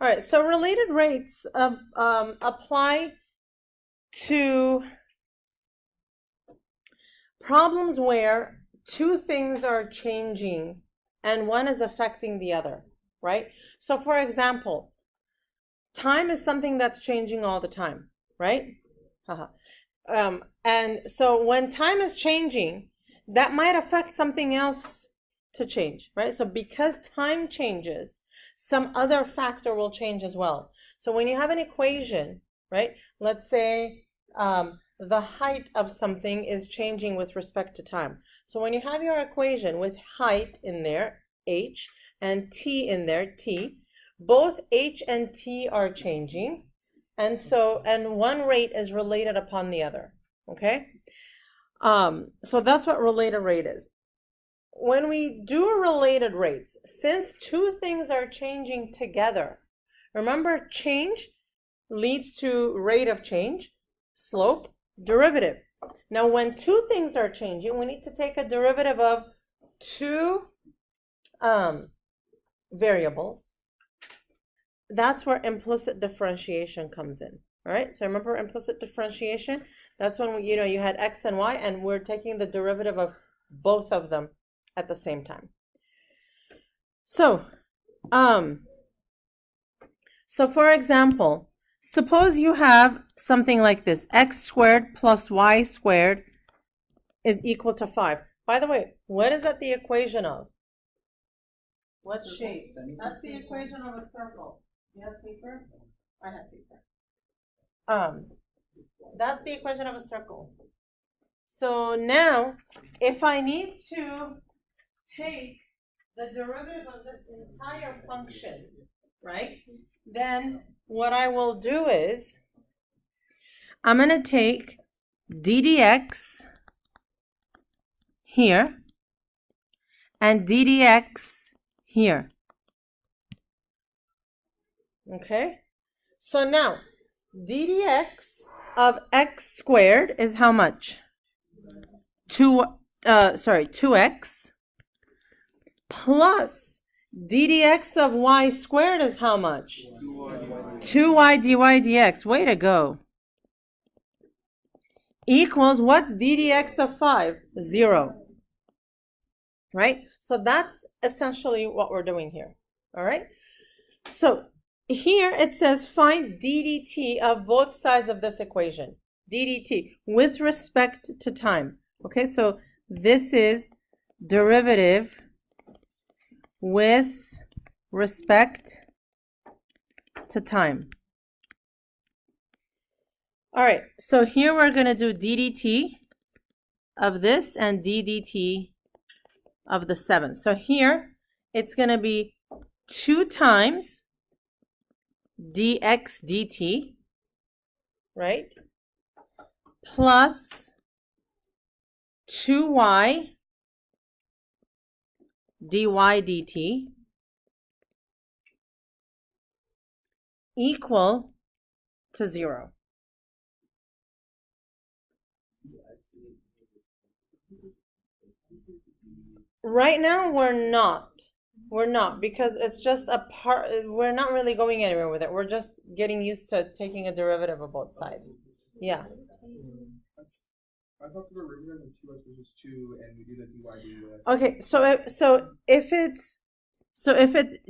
All right, so related rates apply to problems where two things are changing and one is affecting the other, right? So for example, time is something that's changing all the time, right? And so when time is changing, that might affect something else to change, right? So because time changes, some other factor will change as well. So when you have an equation, right? Let's say the height of something is changing with respect to time. So when you have your equation with height in there, h, and t in there, t, both h and t are changing. And one rate is related upon the other, okay? So that's what related rate is. When we do related rates, since two things are changing together, remember change leads to rate of change, slope, derivative. Now when two things are changing, we need to take a derivative of two variables. That's where implicit differentiation comes in. All right, so remember implicit differentiation? That's when you had x and y, and we're taking the derivative of both of them at the same time. So for example, suppose you have something like this: x squared plus y squared is equal to 5. By the way, what is that the equation of? What shape? That's the equation of a circle. You have paper? I have paper. That's the equation of a circle. So now, if I need to take the derivative of this entire function, right, then what I will do is I'm going to take d dx here and d dx here. Okay, so now d dx of x squared is how much? 2x plus d dx of y squared is how much? 2y dy dx. Way to go. Equals, what's d dx of 5? 0. Right? So that's essentially what we're doing here. All right? So here it says find d dt of both sides of this equation. d dt with respect to time. Okay, so this is derivative with respect to time. All right, so here we're going to do d dt of this and d dt of the 7. So here it's going to be 2 times dx dt, right, plus 2y dy dt equal to 0. Right now we're not because it's just a part. We're not really going anywhere with it. We're just getting used to taking a derivative of both sides. Yeah. I thought the derivative of 2x was just 2 and we do the dy dx. Okay, so if it's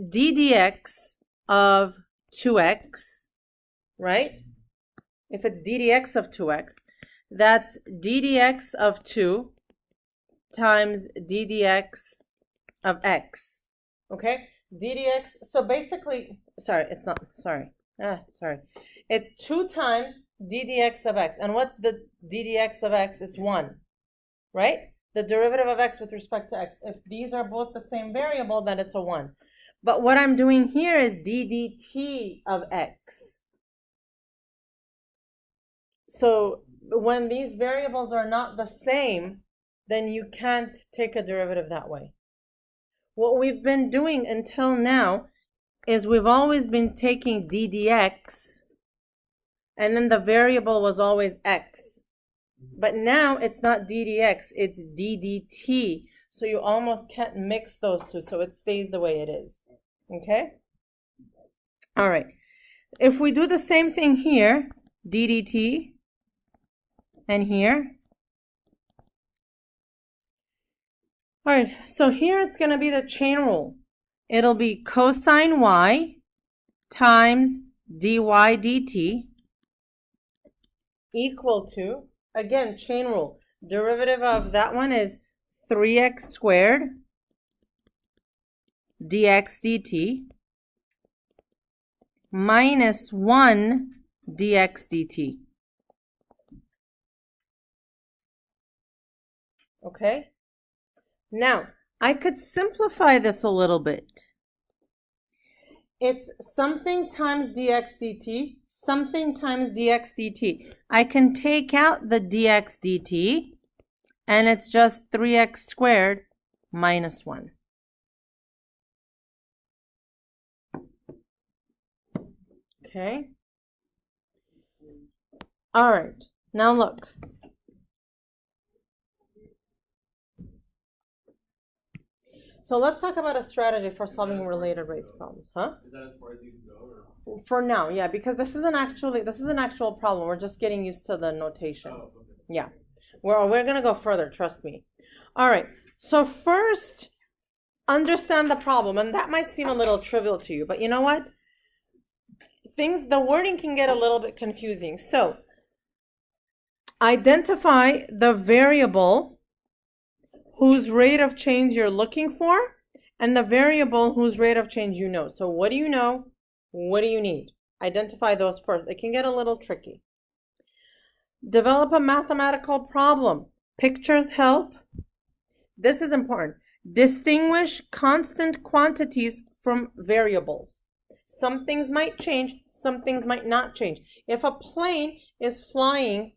d dx of 2x, right? If it's d dx of 2x, that's d dx of 2 times d dx of x. Okay? d dx, so basically, it's 2 times d dx of x. And what's the d dx of x? It's 1, right? The derivative of x with respect to x. If these are both the same variable, then it's a 1. But what I'm doing here is d dt of x. So when these variables are not the same, then you can't take a derivative that way. What we've been doing until now is we've always been taking d dx, and then the variable was always x. But now it's not d dx, it's d dt. So you almost can't mix those two, so it stays the way it is. Okay? All right. If we do the same thing here, d dt, and here. All right, so here it's going to be the chain rule. It'll be cosine y times dy dt equal to, again, chain rule. Derivative of that one is 3x squared dx dt minus 1 dx dt. Okay? Now, I could simplify this a little bit. It's something times dx dt, something times dx dt. I can take out the dx dt, and it's just 3x squared minus 1. Okay? All right. Now look. So let's talk about a strategy for solving related rates problems, huh? Is that as far as you can go, or? For now, yeah, because this is an actual problem. We're just getting used to the notation. Oh, okay. Yeah. We're gonna go further, trust me. All right. So first, understand the problem, and that might seem a little trivial to you, but you know what? The wording can get a little bit confusing. So identify the variable whose rate of change you're looking for, and the variable whose rate of change you know. So what do you know? What do you need? Identify those first. It can get a little tricky. Develop a mathematical problem. Pictures help. This is important. Distinguish constant quantities from variables. Some things might change, some things might not change. If a plane is flying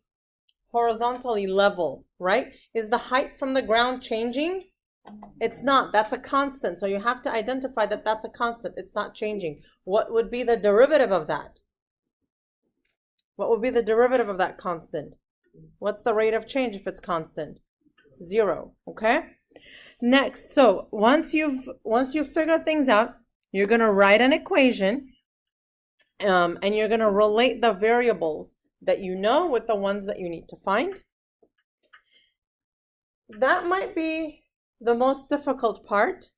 horizontally level, right? Is the height from the ground changing? It's not. That's a constant. So you have to identify that that's a constant. It's not changing. What would be the derivative of that? What would be the derivative of that constant? What's the rate of change if it's constant? 0. Okay? Next, so once you've figured things out, you're going to write an equation, and you're going to relate the variables that you know with the ones that you need to find. That might be the most difficult part.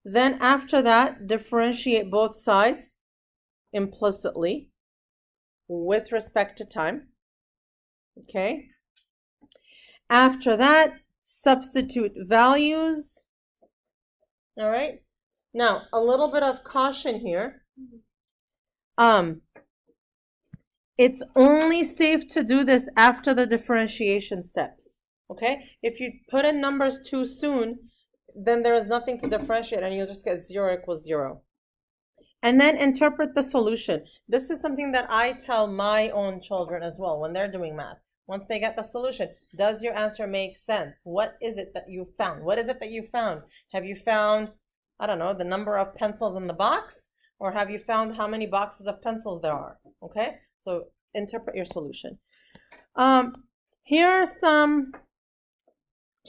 Then after that, differentiate both sides implicitly with respect to time. Okay? After that, substitute values. All right? Now, a little bit of caution here. It's only safe to do this after the differentiation steps. Okay? If you put in numbers too soon, then there is nothing to differentiate and you'll just get 0 equals 0. And then interpret the solution. This is something that I tell my own children as well when they're doing math. Once they get the solution, does your answer make sense? What is it that you found? What is it that you found? Have you found, I don't know, the number of pencils in the box? Or have you found how many boxes of pencils there are? Okay? So interpret your solution. Here are some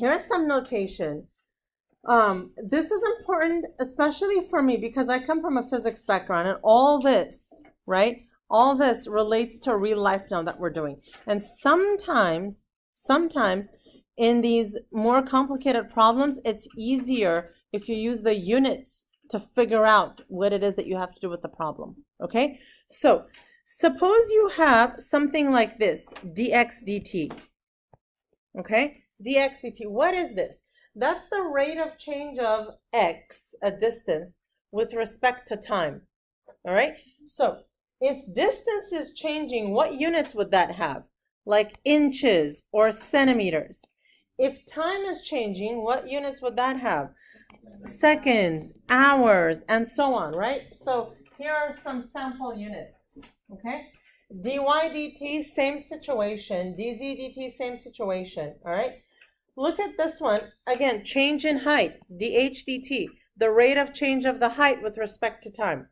notation. This is important, especially for me, because I come from a physics background, and all this, right? All this relates to real life now that we're doing. And sometimes in these more complicated problems, it's easier if you use the units to figure out what it is that you have to do with the problem. Okay? So suppose you have something like this, dx dt. Okay? Dx dt. What is this? That's the rate of change of x, a distance, with respect to time. All right? So if distance is changing, what units would that have? Like inches or centimeters. If time is changing, what units would that have? Seconds, hours, and so on, right? So here are some sample units, okay? dy dt, same situation. dz dt, same situation, all right? Look at this one. Again, change in height, dh dt, the rate of change of the height with respect to time.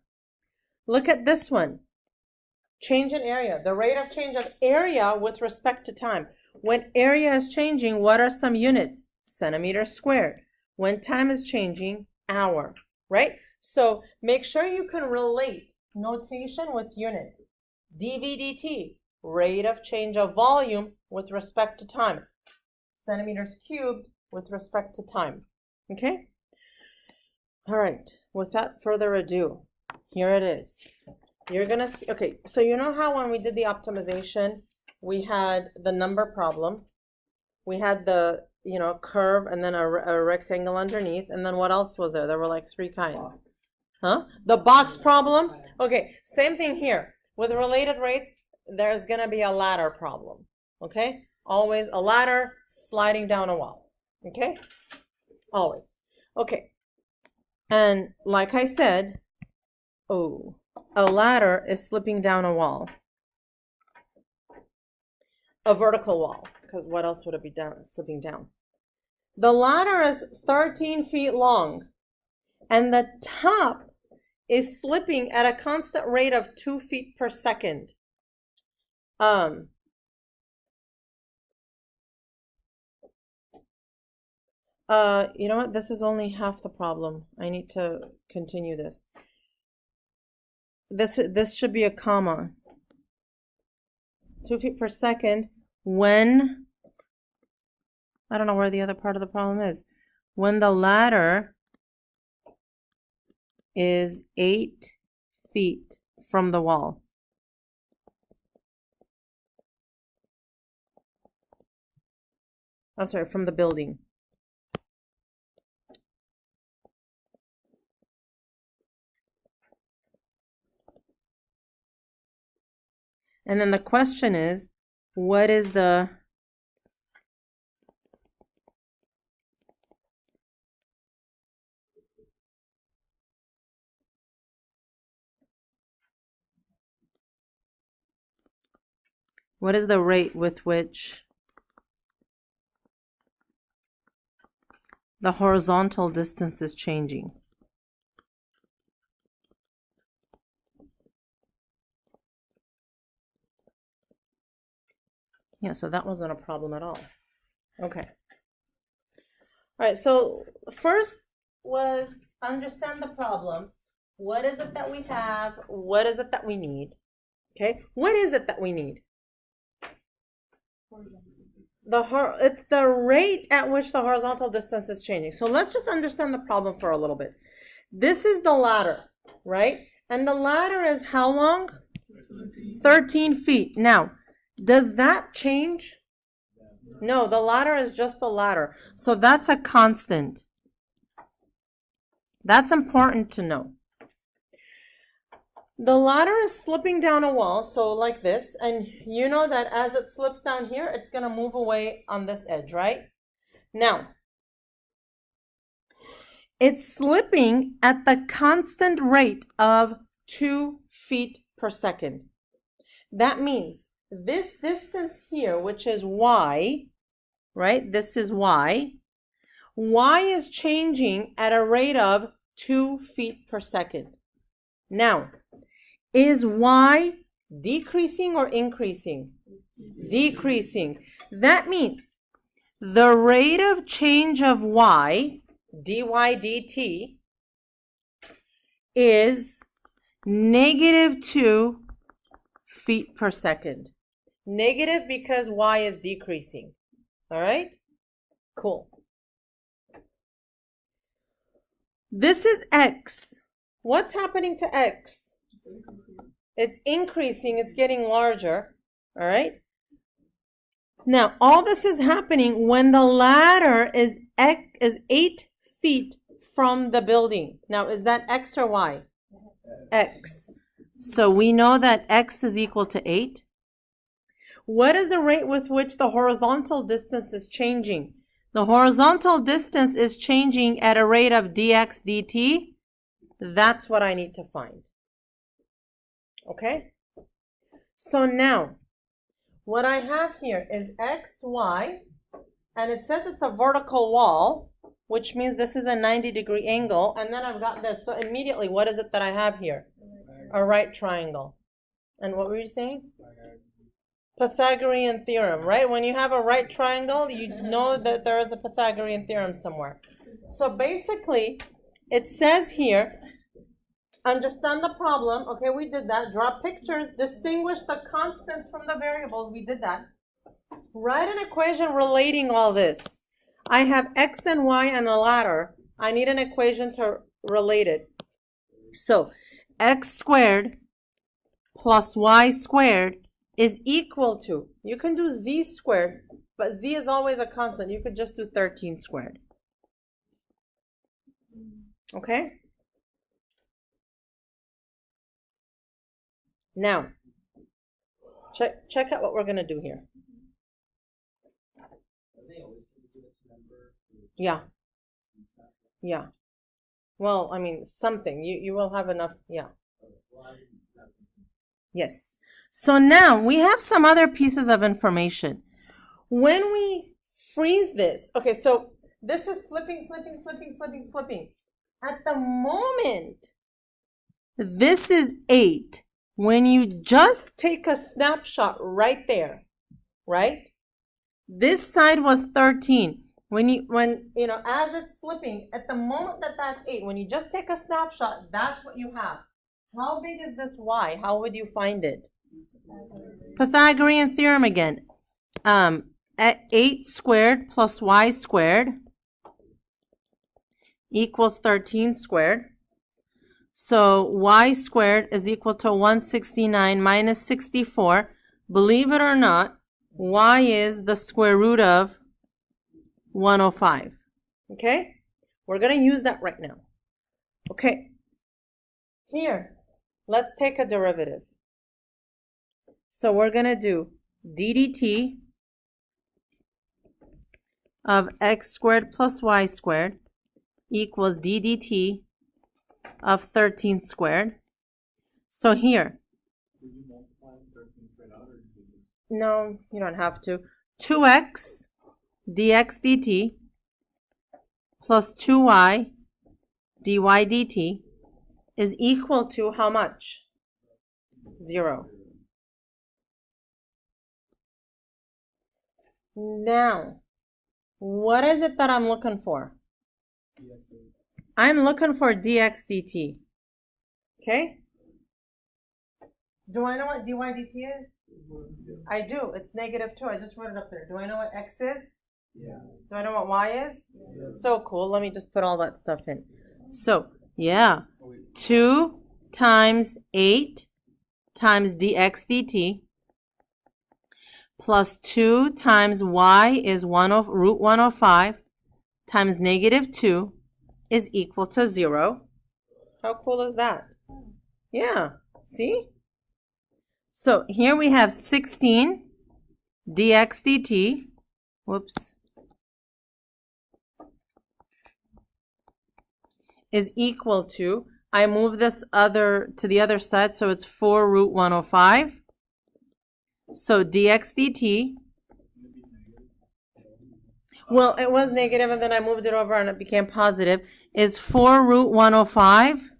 Look at this one. Change in area, the rate of change of area with respect to time. When area is changing, what are some units? Centimeters squared. When time is changing, hour, right? So make sure you can relate notation with unit. dV dt, rate of change of volume with respect to time. Centimeters cubed with respect to time. Okay? All right, without further ado, here it is. You're gonna see, okay, so you know how when we did the optimization, we had the number problem, we had the, curve and then a rectangle underneath, and then what else was there? There were like 3 kinds. Huh? The box problem? Okay, same thing here. With related rates, there's gonna be a ladder problem, okay? Always a ladder sliding down a wall, okay? Always. Okay. And like I said, a ladder is slipping down a wall. A vertical wall, because what else would it be slipping down? The ladder is 13 feet long, and the top is slipping at a constant rate of 2 feet per second. You know what? This is only half the problem. I need to continue this. This should be a comma. 2 feet per second when, I don't know where the other part of the problem is. When the ladder is 8 feet from the wall. I'm sorry, from the building. And then the question is, what is the rate with which the horizontal distance is changing? Yeah, so that wasn't a problem at all. Okay. All right, so first was understand the problem. What is it that we have? What is it that we need? Okay, what is it that we need? It's the rate at which the horizontal distance is changing. So let's just understand the problem for a little bit. This is the ladder, right? And the ladder is how long? 13 feet. Now, does that change? No, the ladder is just the ladder. So that's a constant. That's important to know. The ladder is slipping down a wall, so like this, and you know that as it slips down here, it's going to move away on this edge, right? Now, it's slipping at the constant rate of 2 feet per second. That means this distance here, which is y, right? This is y. Y is changing at a rate of 2 feet per second. Now, is y decreasing or increasing? Decreasing. That means the rate of change of y, dy dt, is -2 feet per second. Negative because y is decreasing. All right? Cool. This is x. What's happening to x? It's increasing. It's getting larger. All right? Now, all this is happening when the ladder is 8 feet from the building. Now, is that x or y? X. So we know that x is equal to 8. What is the rate with which the horizontal distance is changing? The horizontal distance is changing at a rate of dx dt. That's what I need to find. Okay? So now, what I have here is x, y, and it says it's a vertical wall, which means this is a 90-degree angle, and then I've got this. So immediately, what is it that I have here? A right triangle. And what were you saying? Pythagorean theorem, right? When you have a right triangle, you know that there is a Pythagorean theorem somewhere. So basically, it says here understand the problem. Okay, we did that. Draw pictures, distinguish the constants from the variables. We did that. Write an equation relating all this. I have x and y and a ladder. I need an equation to relate it. So x squared plus y squared is equal to, you can do z squared, but z is always a constant. You could just do 13 squared. Okay? Now, check out what we're going to do here. Yeah. Yeah. Well, I mean, something. You will have enough. Yeah. Yes. So now we have some other pieces of information. When we freeze this, okay, so this is slipping. At the moment, this is 8. When you just take a snapshot right there, right? This side was 13. When you know, as it's slipping, at the moment that that's 8, when you just take a snapshot, that's what you have. How big is this y? How would you find it? Pythagorean theorem again. At 8 squared plus y squared equals 13 squared. So y squared is equal to 169 minus 64. Believe it or not, y is the square root of 105. Okay? We're going to use that right now. Okay. Here, let's take a derivative. So we're going to do d dt of x squared plus y squared equals d dt of 13 squared. So here, no, you don't have to. 2x dx dt plus 2y dy dt is equal to how much? 0. Now, what is it that I'm looking for? I'm looking for dx dt. Okay? Do I know what dy dt is? I do. It's -2. I just wrote it up there. Do I know what x is? Yeah. Do I know what y is? Yeah. So cool. Let me just put all that stuff in. So, yeah. 2 times 8 times dx dt plus 2 times y is root 105 times -2 is equal to 0. How cool is that? Yeah. See? So here we have 16 dx dt. Whoops. Is equal to, I move this to the other side, so it's 4 root 105. So dx dt, well, it was negative and then I moved it over and it became positive, is 4 root 105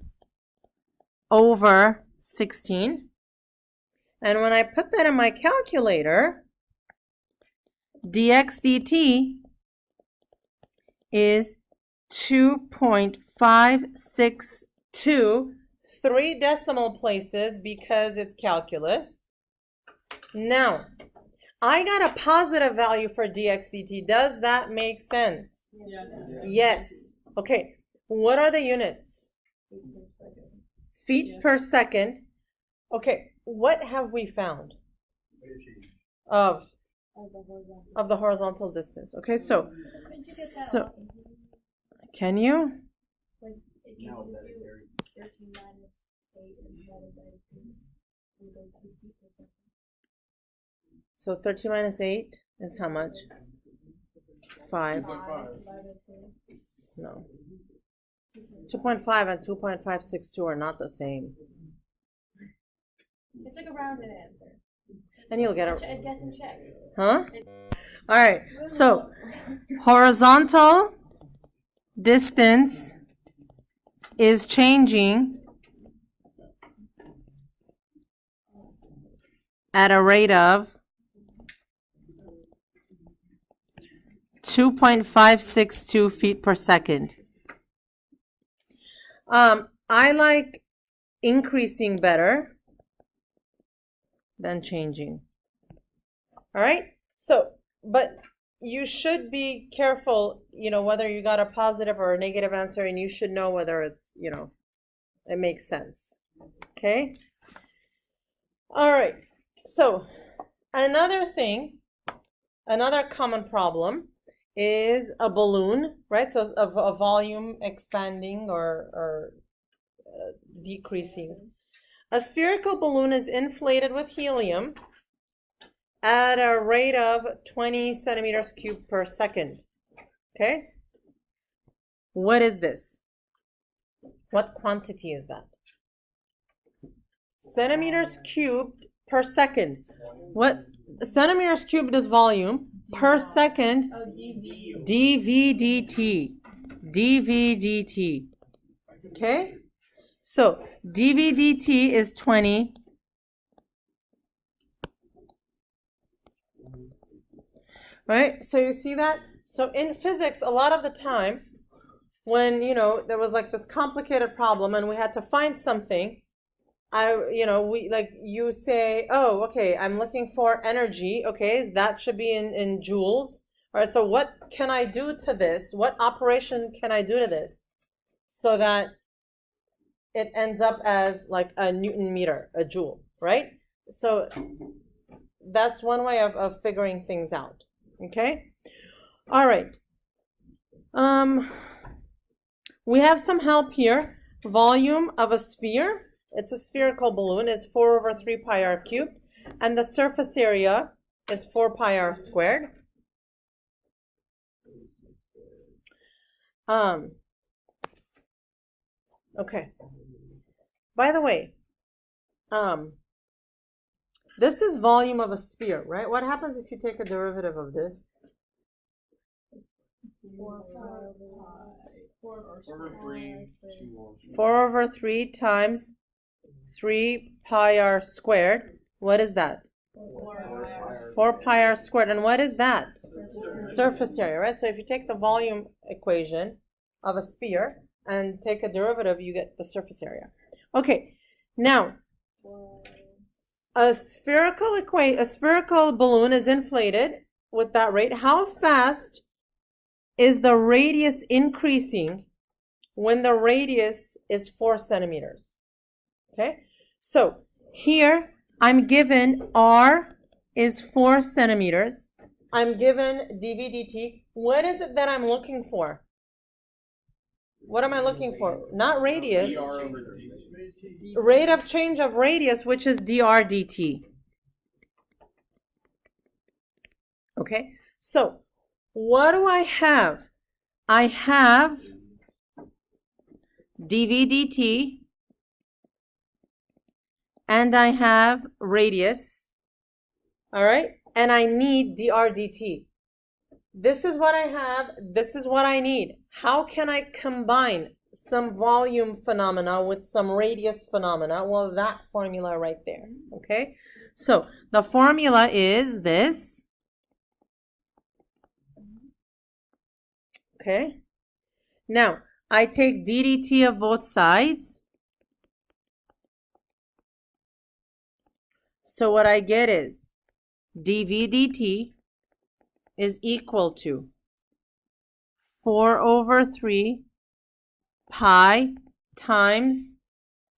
over 16. And when I put that in my calculator, dx dt is 2.562, 3 decimal places because it's calculus. Now, I got a positive value for dx dt. Does that make sense? Yeah. Yes. Okay. What are the units? Feet per second. Okay. What have we found? Of the horizontal distance. Okay, so can you? Like if you just do 13 minus 8 and divided by 2, it goes 2 feet per second. So 13 minus 8 is how much? 5. 2.5. No. 2.5 and 2.562 are not the same. It's like a rounded answer. And you'll get it. Guess and check. Huh? All right. So horizontal distance is changing at a rate of 2.562 feet per second. I like increasing better than changing. All right? So, but you should be careful, whether you got a positive or a negative answer, and you should know whether it's, it makes sense. Okay? All right. So, another common problem is a balloon, right? So, a volume expanding or decreasing. A spherical balloon is inflated with helium at a rate of 20 centimeters cubed per second. Okay? What is this? What quantity is that? Centimeters cubed per second. What? Centimeters cubed is volume. Per second, dV/dt. dV/dt. Okay? So, dV/dt is 20. Right? So you see that? So in physics, a lot of the time, when, there was like this complicated problem and we had to find something, you say, oh, okay, I'm looking for energy. Okay, that should be in joules. All right, so what can I do to this? What operation can I do to this so that it ends up as like a Newton meter, a joule, right? So that's one way of figuring things out. Okay? All right. We have some help here. Volume of a sphere, it's a spherical balloon, is 4/3 pi r cubed, and the surface area is 4 pi r squared. Okay. By the way, this is volume of a sphere, right? What happens if you take a derivative of this? 4/3 times 3 pi r squared. What is that? 4 pi r squared. And what is that? Surface area, right? So if you take the volume equation of a sphere and take a derivative, you get the surface area. Okay, now a spherical balloon is inflated with that rate. How fast is the radius increasing when the radius is 4 centimeters? Okay, so here I'm given R is 4 centimeters. I'm given dV/dt. What is it that I'm looking for? What am I looking for? Not radius. Rate of change of radius, which is dr/dt. Okay, so what do I have? I have dV/dt and I have radius. All right, and I need dr/dt. This is what I have. This is what I need. How can I combine some volume phenomena with some radius phenomena? Well, that formula right there. Okay, so the formula is this. Okay, now I take ddt of both sides. So what I get is dV/dt is equal to 4/3 pi times,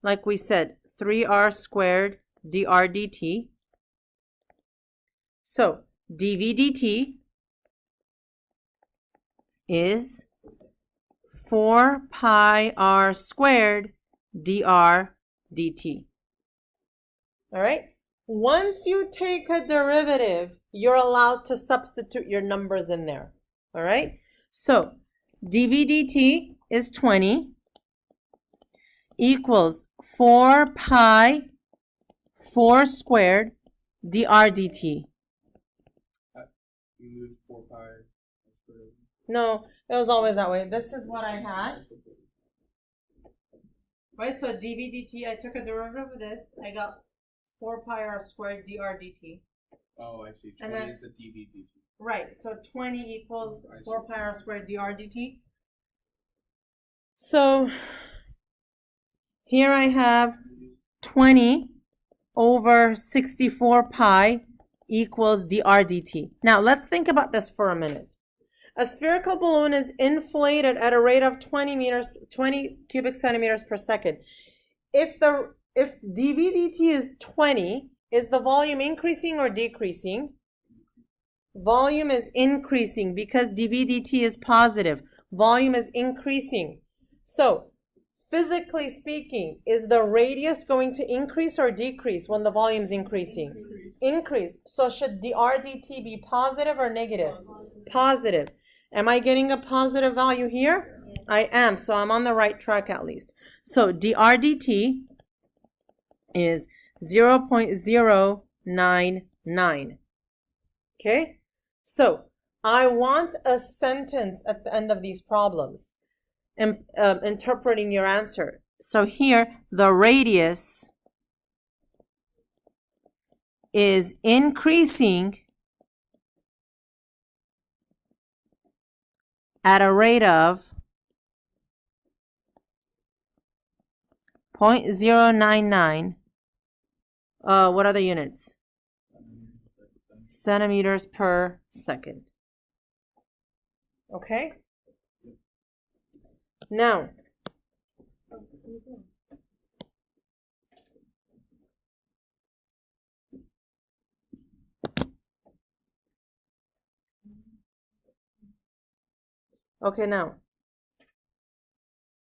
like we said, 3r squared dr/dt. So dV/dt is 4 pi r squared dr/dt. All right? Once you take a derivative, you're allowed to substitute your numbers in there. All right? So dV/dt is 20 equals 4 pi 4 squared dr/dt. You moved 4 pi. No, it was always that way. This is what I had. Right, so dV/dt, I took a derivative of this. I got 4 pi r squared dr/dt. Oh, I see. 20 And then, is the dV/dt. Right, so 20 equals 4 pi r squared dr/dt. So here I have 20 over 64 pi equals dr dt. Now, let's think about this for a minute. A spherical balloon is inflated at a rate of 20 cubic centimeters per second. If dv dt is 20, is the volume increasing or decreasing? Volume is increasing because dv dt is positive. Volume is increasing. So, physically speaking, is the radius going to increase or decrease when the volume is increasing? Increase. So, should dr dt be positive or negative? Positive. Am I getting a positive value here? Yes. I am. So, I'm on the right track at least. So, dr dt is 0.099. Okay? So, I want a sentence at the end of these problems, interpreting your answer. So here, the radius is increasing at a rate of 0.099. What are the units? Centimeters per second. Okay? Now,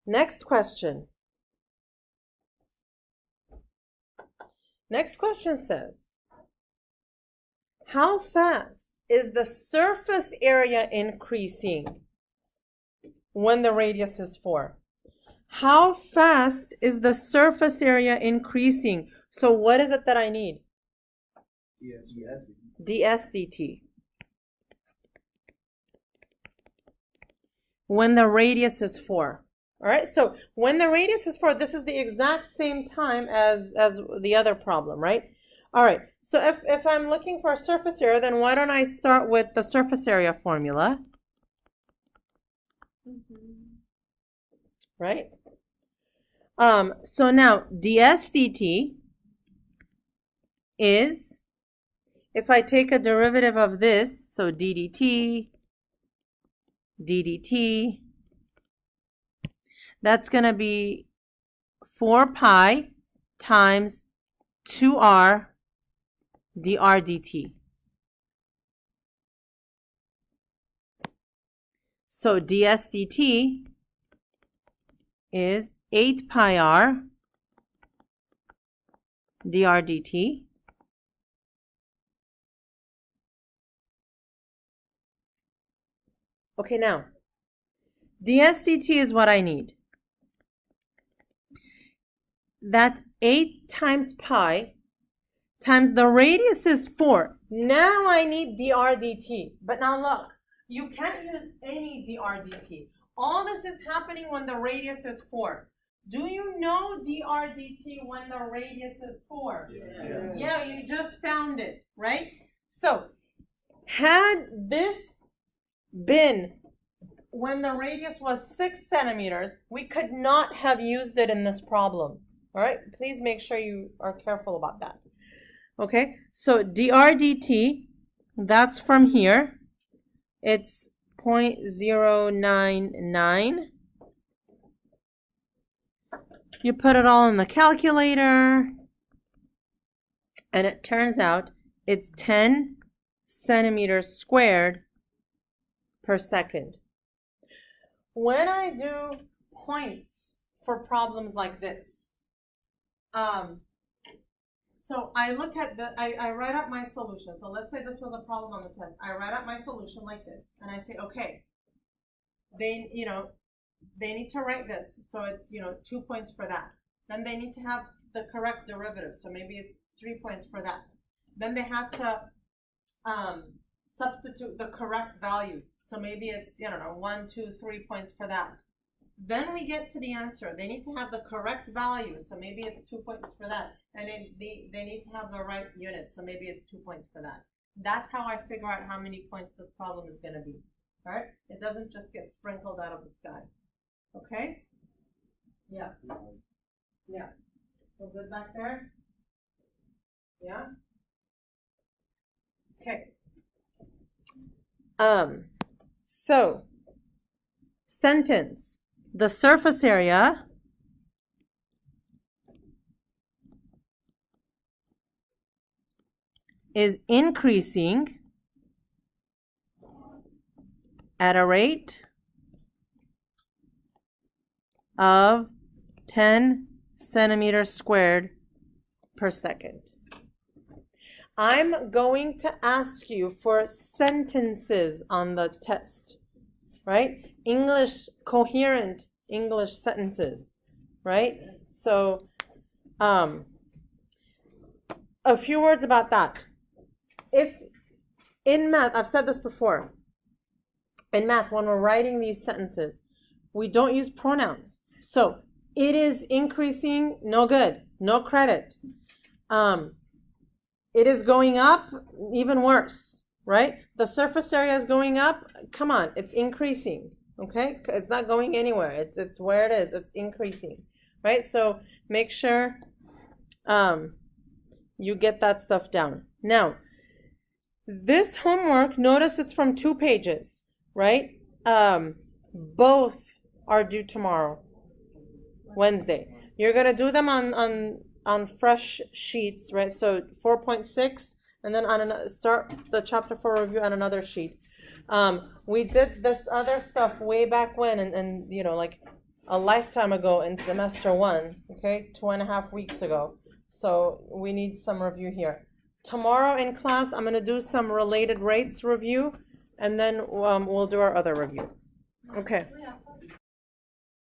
next question. Next question says, how fast is the surface area increasing when the radius is 4? How fast is the surface area increasing? So what is it that I need? ds dt. When the radius is 4. All right, so when the radius is 4, this is the exact same time as the other problem, right? All right, so if I'm looking for a surface area, then why don't I start with the surface area formula? Right? So now ds dt is, if I take a derivative of this, so ddt, that's going to be 4 pi times 2r dr dt. So ds dt is 8 pi r dr dt. Okay, now, ds dt is what I need. That's 8 times pi times the radius is 4. Now I need dr dt. But now look, you can't use any dr dt. All this is happening when the radius is 4. Do you know dr dt when the radius is 4? Yes. Yeah, you just found it, right? So, had this been when the radius was 6 centimeters, we could not have used it in this problem. All right, please make sure you are careful about that. Okay, so dr dt, that's from here. It's 0.099. You put it all in the calculator, and it turns out it's 10 centimeters squared per second. When I do points for problems like this, so I look at I write up my solution. So let's say this was a problem on the test. I write up my solution like this, and I say, okay, they need to write this. So it's, 2 points for that. Then they need to have the correct derivative. So maybe it's 3 points for that. Then they have to substitute the correct values. So maybe it's, 1, 2, 3 points for that. Then we get to the answer. They need to have the correct value. So maybe it's 2 points for that. And they need to have the right unit. So maybe it's 2 points for that. That's how I figure out how many points this problem is going to be. All right? It doesn't just get sprinkled out of the sky. Okay? Yeah. Yeah. So good back there? Yeah? Okay. So, sentence. The surface area is increasing at a rate of 10 centimeters squared per second. I'm going to ask you for sentences on the test, right? English, coherent English sentences, right? So, a few words about that. If in math, I've said this before, in math, when we're writing these sentences, we don't use pronouns. So, it is increasing, no good, no credit. It is going up, even worse, right? The surface area is going up, come on, it's increasing, okay? It's not going anywhere, it's where it is, it's increasing, right? So make sure you get that stuff down. Now, this homework, notice it's from 2 pages, right? Both are due tomorrow, Wednesday. You're gonna do them on fresh sheets, right? So 4.6, and then start the chapter 4 review on another sheet. We did this other stuff way back when, and you know, like a lifetime ago in semester 1, okay, 2.5 weeks ago. So we need some review here. Tomorrow in class, I'm gonna do some related rates review, and then we'll do our other review. Okay.